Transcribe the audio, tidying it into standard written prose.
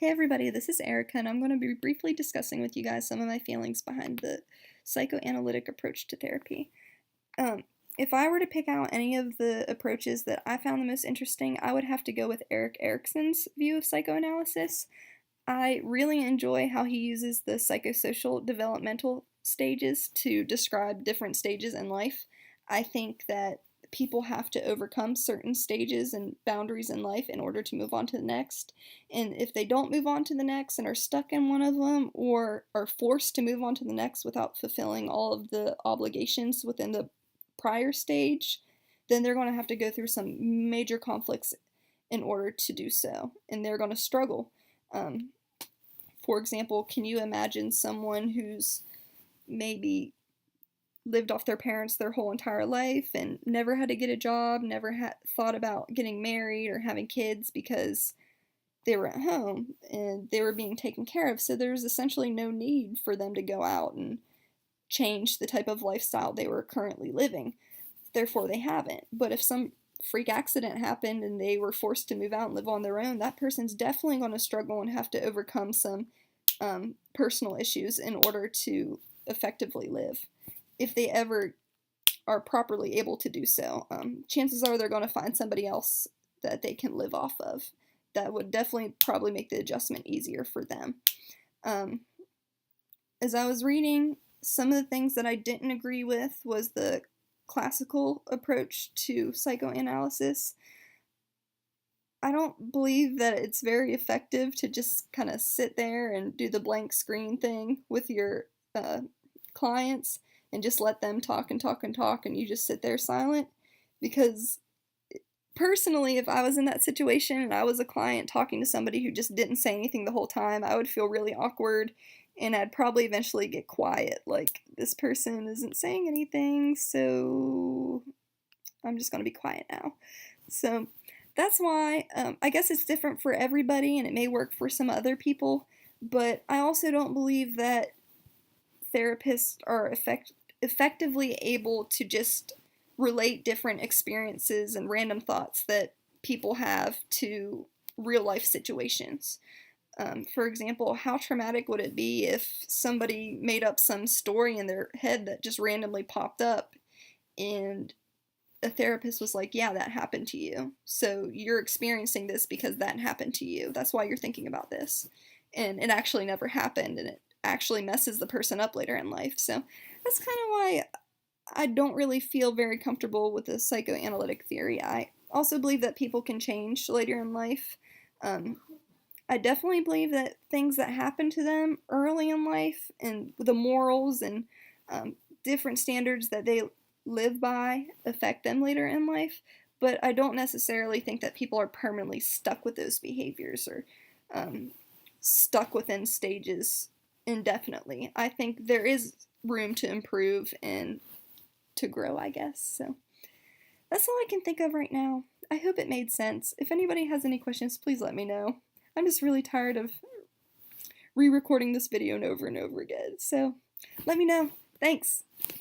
Hey everybody, this is Erica, and I'm going to be briefly discussing with you guys some of my feelings behind the psychoanalytic approach to therapy. Um, if I were to pick out any of the approaches that I found the most interesting, I would have to go with Erik Erikson's view of psychoanalysis. I really enjoy how he uses the psychosocial developmental stages to describe different stages in life. I think that people have to overcome certain stages and boundaries in life in order to move on to the next. And if they don't move on to the next and are stuck in one of them or are forced to move on to the next without fulfilling all of the obligations within the prior stage, then they're going to have to go through some major conflicts in order to do so. And they're going to struggle. For example, can you imagine someone who's maybe lived off their parents their whole entire life and never had to get a job, never had thought about getting married or having kids because they were at home and they were being taken care of, so there's essentially no need for them to go out and change the type of lifestyle they were currently living. Therefore, they haven't. But if some freak accident happened and they were forced to move out and live on their own, that person's definitely going to struggle and have to overcome some personal issues in order to effectively live. If they ever are properly able to do so, chances are they're going to find somebody else that they can live off of. That would definitely probably make the adjustment easier for them. As I was reading, some of the things that I didn't agree with was the classical approach to psychoanalysis. I don't believe that it's very effective to just kind of sit there and do the blank screen thing with your clients and just let them talk and talk and talk and you just sit there silent. Because personally, if I was in that situation and I was a client talking to somebody who just didn't say anything the whole time, I would feel really awkward and I'd probably eventually get quiet. Like, this person isn't saying anything, so I'm just going to be quiet now. So that's why I guess it's different for everybody and it may work for some other people, but I also don't believe that therapists are effectively able to just relate different experiences and random thoughts that people have to real life situations. For example, how traumatic would it be if somebody made up some story in their head that just randomly popped up and a therapist was like, yeah, that happened to you. So you're experiencing this because that happened to you. That's why you're thinking about this. And it actually never happened and it actually messes the person up later in life. So that's kind of why I don't really feel very comfortable with the psychoanalytic theory. I also believe that people can change later in life. I definitely believe that things that happen to them early in life and the morals and different standards that they live by affect them later in life, but I don't necessarily think that people are permanently stuck with those behaviors or stuck within stages indefinitely. I think there is room to improve and to grow, I guess. So that's all I can think of right now. I hope it made sense. If anybody has any questions, please let me know. I'm just really tired of re-recording this video over and over again. So let me know. Thanks.